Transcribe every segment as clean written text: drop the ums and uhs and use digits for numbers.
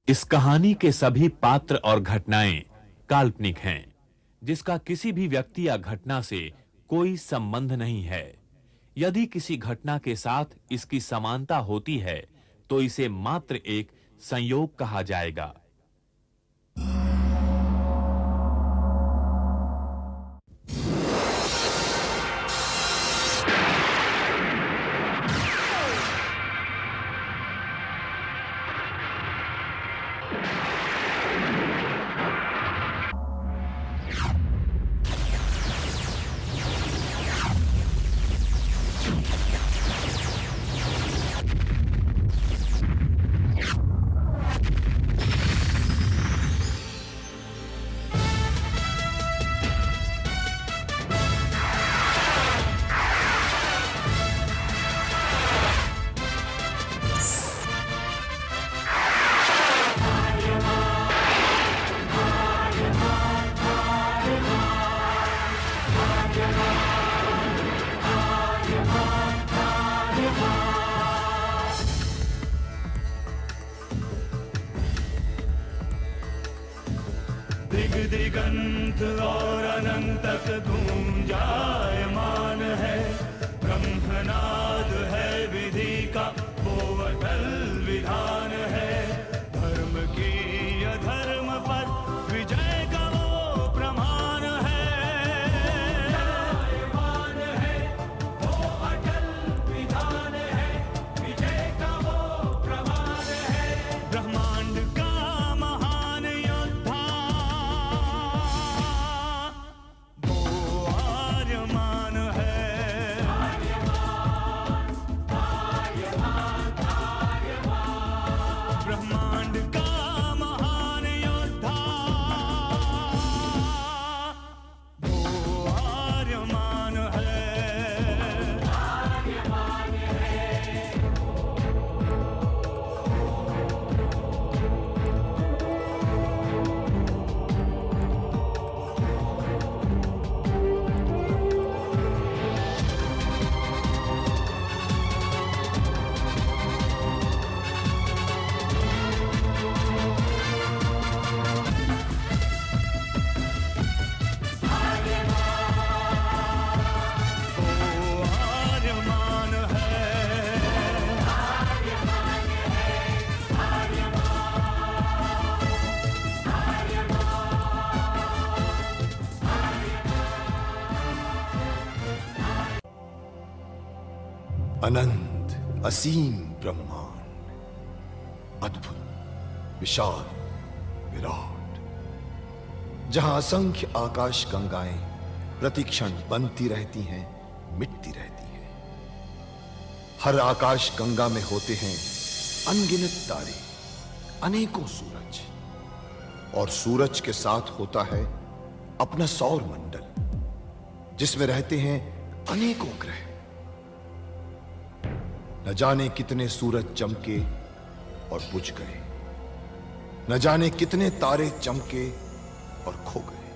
इस कहानी के सभी पात्र और घटनाएं काल्पनिक हैं, जिसका किसी भी व्यक्ति या घटना से कोई संबंध नहीं है। यदि किसी घटना के साथ इसकी समानता होती है, तो इसे मात्र एक संयोग कहा जाएगा। दिग दिगंत और अनंत तक गूंजायमान है। ब्रह्मनाद है विधि का वो अटल विधान है। धर्म की अधर्म पर विजय का वो प्रमाण है। जायमान है वो अटल विधान है। विजय का वो प्रमाण है। ब्रह्मांड का महान योद्धा वो आर्यमान है। ब्रह्मांड का महान योद्धा वो आर्यमान है। आर्यमान है। अनंत असीम ब्रह्मांड, अद्भुत, विशाल, विराट, जहां असंख्य आकाश गंगाएं प्रतिक्षण बनती रहती हैं, मिटती रहती हैं। हर आकाश गंगा में होते हैं अनगिनत तारे, अनेकों सूरज, और सूरज के साथ होता है अपना सौर मंडल, जिसमें रहते हैं अनेकों ग्रह। न जाने कितने सूरज चमके और बुझ गए, न जाने कितने तारे चमके और खो गए,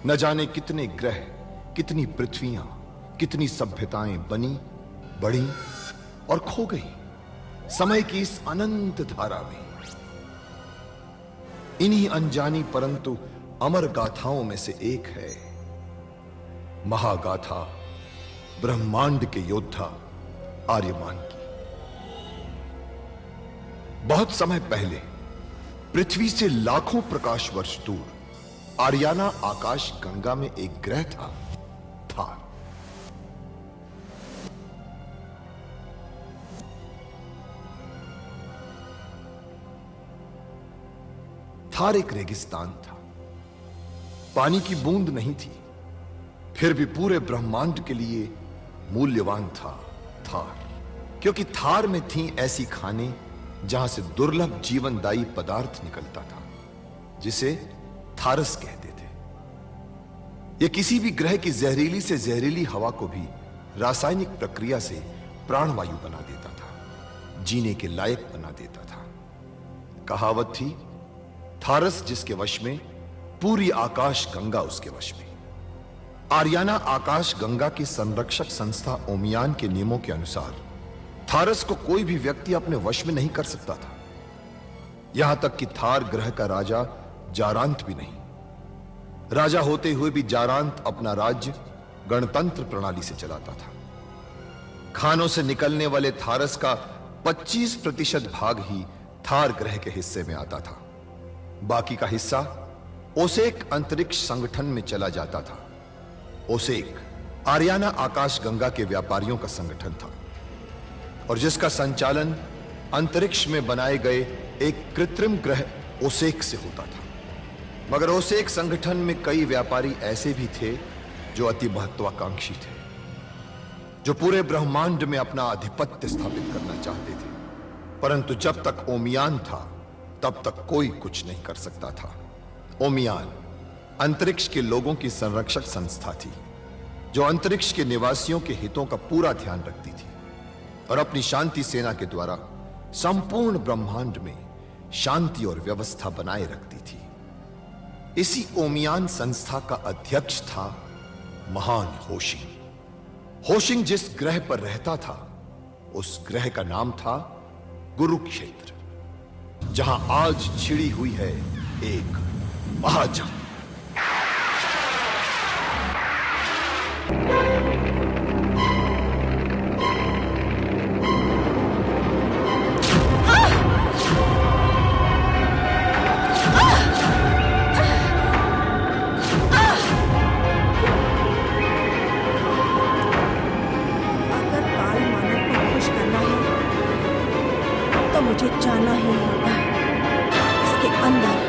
न जाने कितने ग्रह, कितनी पृथ्वियां, कितनी सभ्यताएं बनी, बढ़ी और खो गई समय की इस अनंत धारा में। इन्हीं अनजानी परंतु अमर गाथाओं में से एक है महागाथा ब्रह्मांड के योद्धा आर्यमान की। बहुत समय पहले पृथ्वी से लाखों प्रकाश वर्ष दूर आर्याना आकाश गंगा में एक ग्रह था, थार। थार एक रेगिस्तान था, पानी की बूंद नहीं थी, फिर भी पूरे ब्रह्मांड के लिए मूल्यवान था थार, क्योंकि थार में थी ऐसी खाने जहां से दुर्लभ जीवनदायी पदार्थ निकलता था, जिसे थारस कहते थे। यह किसी भी ग्रह की जहरीली से जहरीली हवा को भी रासायनिक प्रक्रिया से प्राणवायु बना देता था, जीने के लायक बना देता था। कहावत थी, थारस जिसके वश में, पूरी आकाश गंगा उसके वश में। आर्याना आकाश गंगा की संरक्षक संस्था ओमियान के नियमों के अनुसार थारस को कोई भी व्यक्ति अपने वश में नहीं कर सकता था। यहां तक कि थार ग्रह का राजा जारांत भी नहीं। राजा होते हुए भी जारांत अपना राज्य गणतंत्र प्रणाली से चलाता था। खानों से निकलने वाले थारस का 25% भाग ही थार ग्रह के हिस्से में आता था। बाकी का हिस्सा ओसेक अंतरिक्ष संगठन में चला जाता था। ओसेक आरियाना आकाश गंगा के व्यापारियों का संगठन था और जिसका संचालन अंतरिक्ष में बनाए गए एक कृत्रिम ग्रह ओसेक से होता था। मगर ओसेक संगठन में कई व्यापारी ऐसे भी थे जो अति महत्वाकांक्षी थे, जो पूरे ब्रह्मांड में अपना आधिपत्य स्थापित करना चाहते थे। परंतु जब तक ओमियान था तब तक कोई कुछ नहीं कर सकता था। ओमियान अंतरिक्ष के लोगों की संरक्षक संस्था थी जो अंतरिक्ष के निवासियों के हितों का पूरा ध्यान रखती थी और अपनी शांति सेना के द्वारा संपूर्ण ब्रह्मांड में शांति और व्यवस्था बनाए रखती थी। इसी ओमियान संस्था का अध्यक्ष था महान होशिंग। होशिंग जिस ग्रह पर रहता था उस ग्रह का नाम था गुरुक्षेत्र, जहां आज छिड़ी हुई है एक महाजंग। मुझे जाना ही होगा इसके अंदर।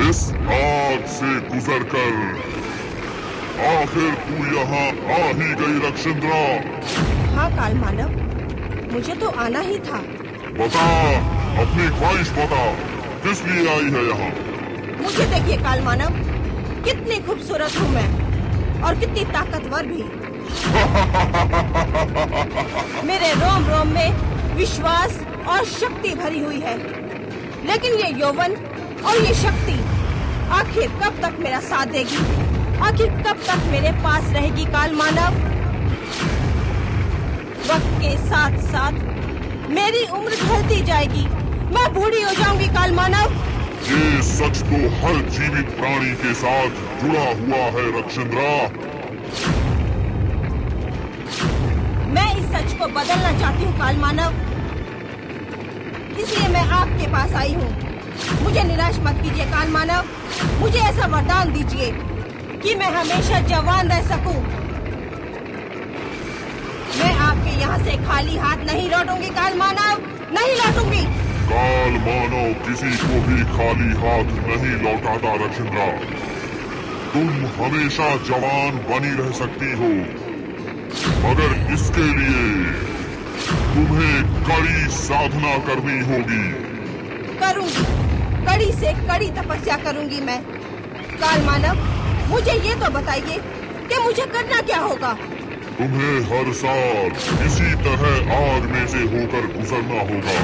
इस आग से गुजरकर आखिर तू यहाँ आ ही गई रक्षिंद्रा। हाँ काल मानव, मुझे तो आना ही था। बता, अपनी ख्वाहिश बता, किस लिए आई है यहाँ? मुझे देखिए काल मानव, कितनी खूबसूरत हूँ मैं और कितनी ताकतवर भी। मेरे रोम रोम में विश्वास और शक्ति भरी हुई है, लेकिन ये यौवन और ये शक्ति आखिर कब तक मेरा साथ देगी? आखिर कब तक मेरे पास रहेगी काल मानव? वक्त के साथ साथ मेरी उम्र ढलती जाएगी, मैं बूढ़ी हो जाऊंगी काल मानव। ये सच तो हर जीवित प्राणी के साथ जुड़ा हुआ है रक्षिंद्रा। मैं इस सच को बदलना चाहती हूँ काल मानव, इसलिए मैं आपके पास आई हूँ। मुझे निराश मत कीजिए काल मानव, मुझे ऐसा वरदान दीजिए कि मैं हमेशा जवान रह सकूं। मैं आपके यहाँ से खाली हाथ नहीं लौटूंगी काल मानव, नहीं लौटूंगी। काल मानव किसी को भी खाली हाथ नहीं लौटाता रक्षिंद्रा। तुम हमेशा जवान बनी रह सकती हो, मगर इसके लिए तुम्हें कड़ी साधना करनी होगी। करूंगी, कड़ी से कड़ी तपस्या करूंगी मैं। काल मानव, मुझे ये तो बताइए कि मुझे करना क्या होगा? तुम्हें हर साल इसी तरह आग में से होकर गुजरना होगा।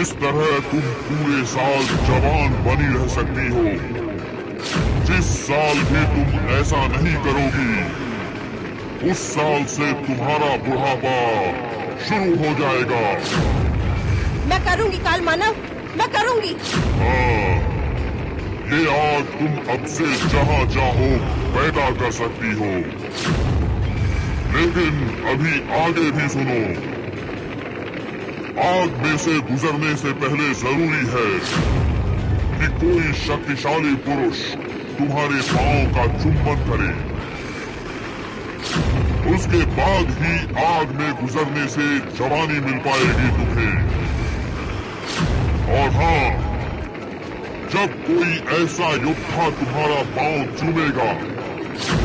इस तरह तुम पूरे साल जवान बनी रह सकती हो। जिस साल भी तुम ऐसा नहीं करोगी, उस साल से तुम्हारा बुढ़ापा शुरू हो जाएगा। मैं करूंगी काल मानव, मैं करूंगी। हाँ, ये आग तुम अब से जहाँ चाहो पैदा कर सकती हो, लेकिन अभी आगे भी सुनो। आग में से गुजरने से पहले जरूरी है कि कोई शक्तिशाली पुरुष तुम्हारे पांव का चुंबन करे। उसके बाद ही आग में गुजरने से जवानी मिल पाएगी तुम्हें। और हाँ, जब कोई ऐसा योद्धा तुम्हारा पांव चूमेगा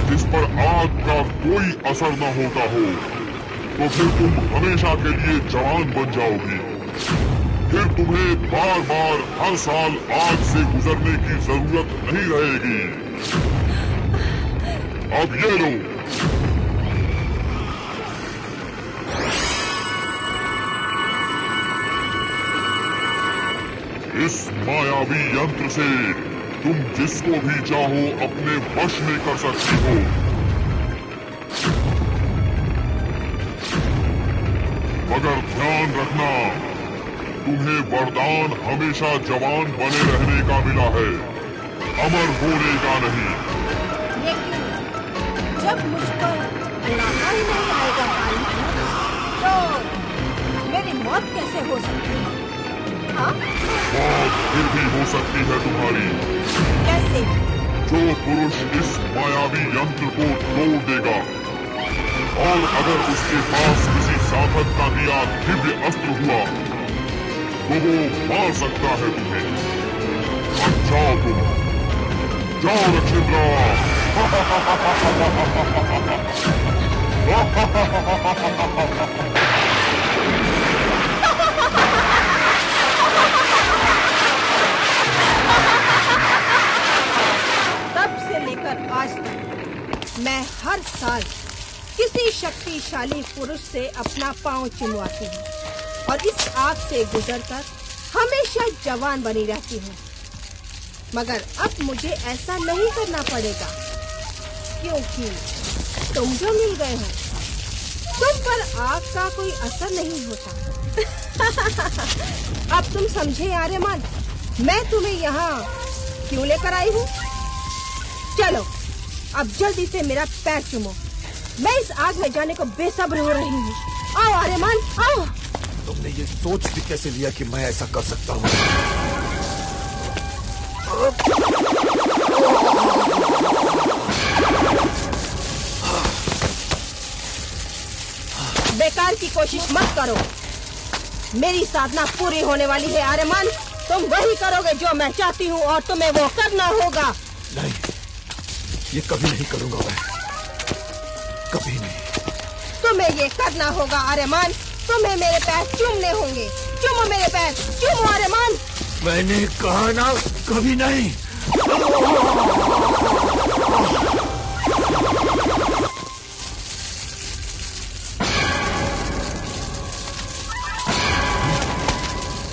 जिस पर आग का कोई असर न होता हो, तो फिर तुम हमेशा के लिए जवान बन जाओगी। फिर तुम्हें बार बार हर साल आग से गुजरने की जरूरत नहीं रहेगी। अब ये लो। इस मायावी यंत्र से तुम जिसको भी चाहो अपने वश में कर सकती हो। मगर ध्यान रखना, तुम्हें वरदान हमेशा जवान बने रहने का मिला है, अमर होने का नहीं। लेकिन जब मुझ पर बुढ़ापा ही नहीं आएगा तो मेरी मौत कैसे हो सकती है? हाँ? मौत फिर भी हो सकती है तुम्हारी। कैसे? जो पुरुष इस मायावी यंत्र को तोड़ देगा और अगर उसके पास किसी साधक का दिया दिव्य अस्त्र हुआ तो वो मार सकता है तुम्हें। अब जाओ तुम, जाओ रक्षिंद्रा। तब से लेकर आज तक मैं हर साल किसी शक्तिशाली पुरुष से अपना पांव चुमवाती हूँ और इस आग से गुजरकर हमेशा जवान बनी रहती हूँ। मगर अब मुझे ऐसा नहीं करना पड़ेगा, क्योंकि तुम जो मिल गए हो, तुम पर आग का कोई असर नहीं होता। अब तुम समझे आर्यमान, मैं तुम्हें यहाँ क्यों लेकर आई हूँ? चलो अब जल्दी से मेरा पैर चुमो, मैं इस आग में जाने को बेसब्र हो रही हूँ। आओ आर्यमान, आओ। तुमने ये सोच भी कैसे लिया कि मैं ऐसा कर सकता हूँ? बेकार की कोशिश मत करो, मेरी साधना पूरी होने वाली है आर्यमान। तुम वही करोगे जो मैं चाहती हूँ और तुम्हें वो करना होगा। नहीं, ये कभी नहीं करूंगा मैं, कभी नहीं। तुम्हें ये करना होगा आर्यमान, तुम्हें मेरे पैर चूमने होंगे। चूमो मेरे पैर, चूमो आर्यमान। मैंने कहा ना, कभी नहीं।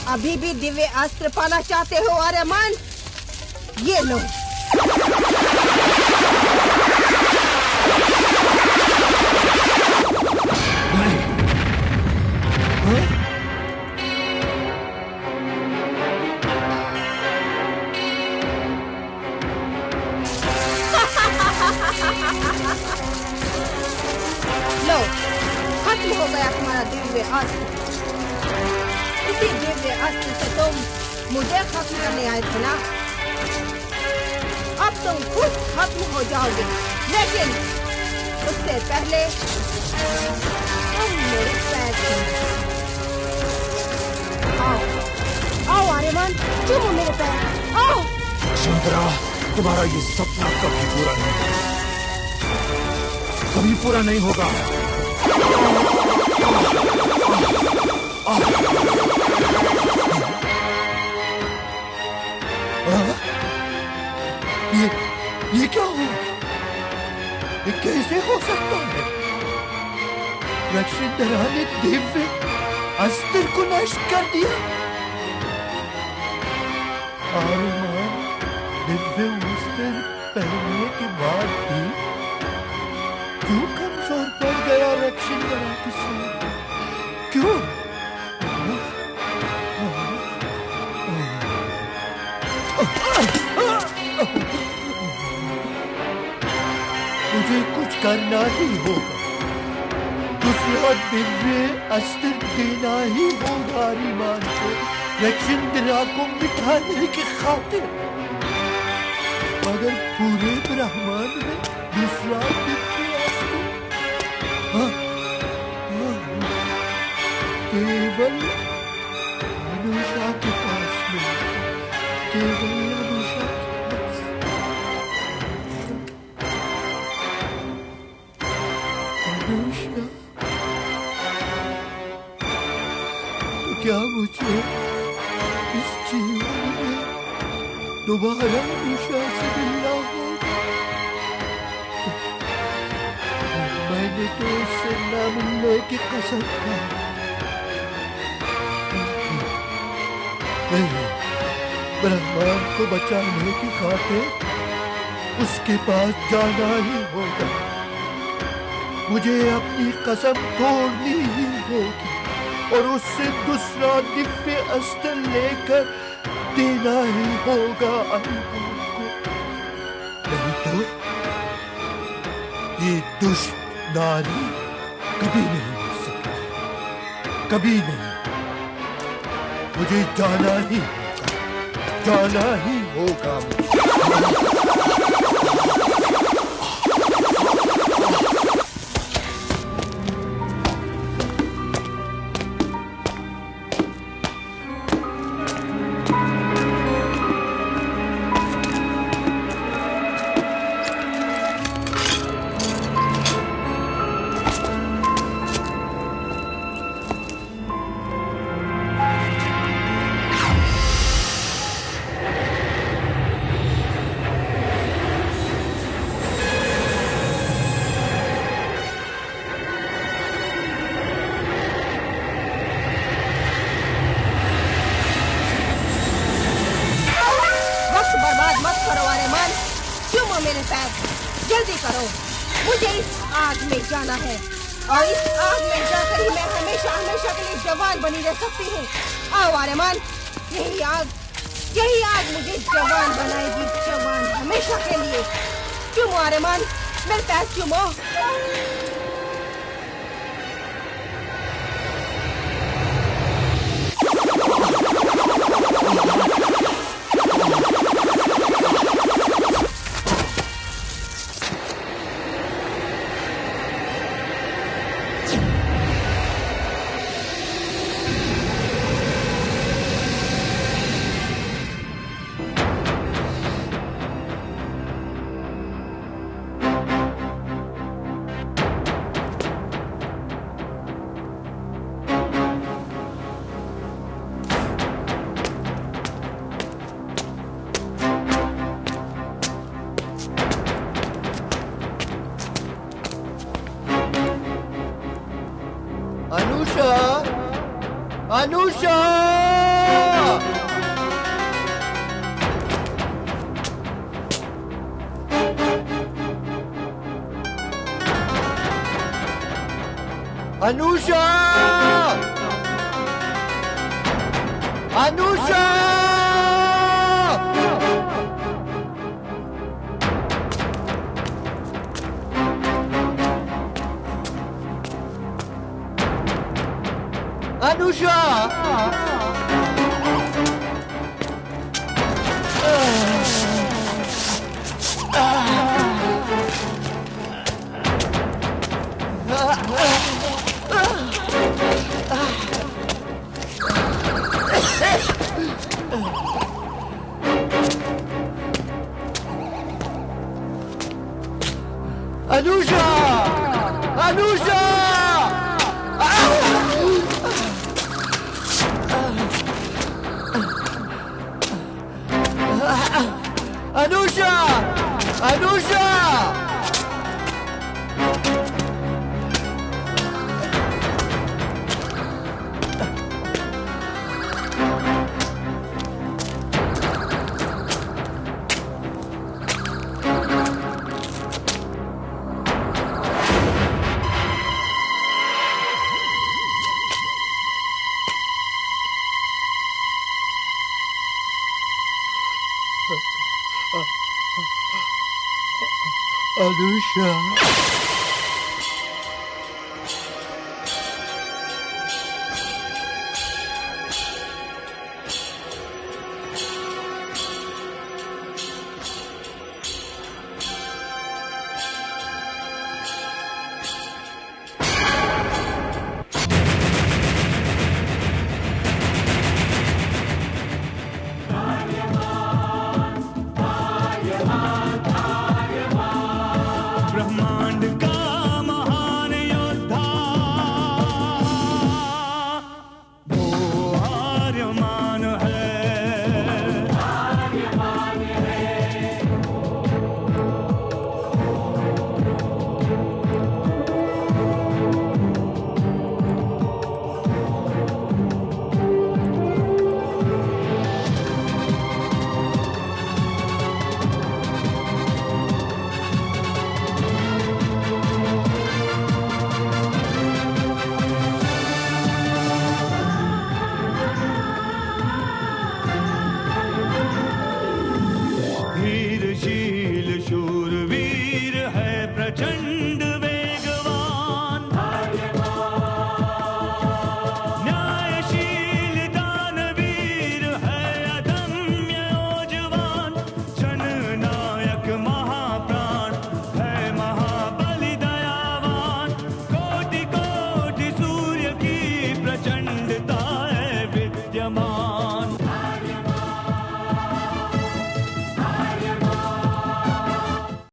अभी भी दिव्य अस्त्र पाना चाहते हो आर्यमान? ये लो। लो, खत्म हो गया तुम्हारा दिव्य अस्त्र। इसी दिव्य अस्त्र से तुम मुझे खत्म करने आए थे ना? अब तुम खुद खत्म हो जाओगे, लेकिन उससे पहले तुम मेरे पैर चूमो। आओ, आओ आर्यमान, चूमो मेरे पैर, आओ। चंद्रा, तुम्हारा ये सपना कभी पूरा नहीं होगा, कभी पूरा नहीं होगा। ये क्या हुआ? ये कैसे हो सकता है? रक्षिंद्रा ने दिव्य अस्त्र को नष्ट कर दिया। आर्यमान दिव्य अस्त्र पहनने के बाद भी क्यों कमजोर पड़ गया रक्षिंद्रा किसान? क्यों? मुझे कुछ करना ही होगा, दूसरा दिव्य अस्त्र देना ही होगा अरिमान को, रक्षिंद्रा को मिटाने की खातिर। मगर पूरे ब्रह्मांड में दूसरा दिव्य अस्त्र केवल अनुषा के पास में, केवल अनुषा के पास। अनुषा, तो क्या मुझे इस जीवन में दोबारा अनुषा से मिलना होगा? मैंने तो उससे न मिलने की कसम खाई। ब्रह्मांड को बचाने की खातिर उसके पास जाना ही होगा। मुझे अपनी कसम तोड़नी ही होगी और उससे दूसरा दिव्य अस्त्र लेकर देना ही होगा अरिमान को। नहीं तो ये दुष्ट नारी कभी नहीं मिल सकती, कभी नहीं। मुझे जाना ही होगा, जाना ही होगा। जल्दी करो, मुझे इस आग में जाना है और इस आग में जाकर ही मैं हमेशा हमेशा के लिए जवान बनी रह सकती हूँ। आओ आर्यमान, यही आग मुझे जवान बनाएगी, जवान हमेशा के लिए। चुमो आर्यमान, मेरे पैर चुमो। अनुषा! अनुषा! अनुषा! अनुषा! अनुषा! अनुषा! अनुषा! अनुषा! अनुषा। ब्रह्मांड का महान योद्धा वो आर्यमान है। धीरशील शूरवीर है प्रचंड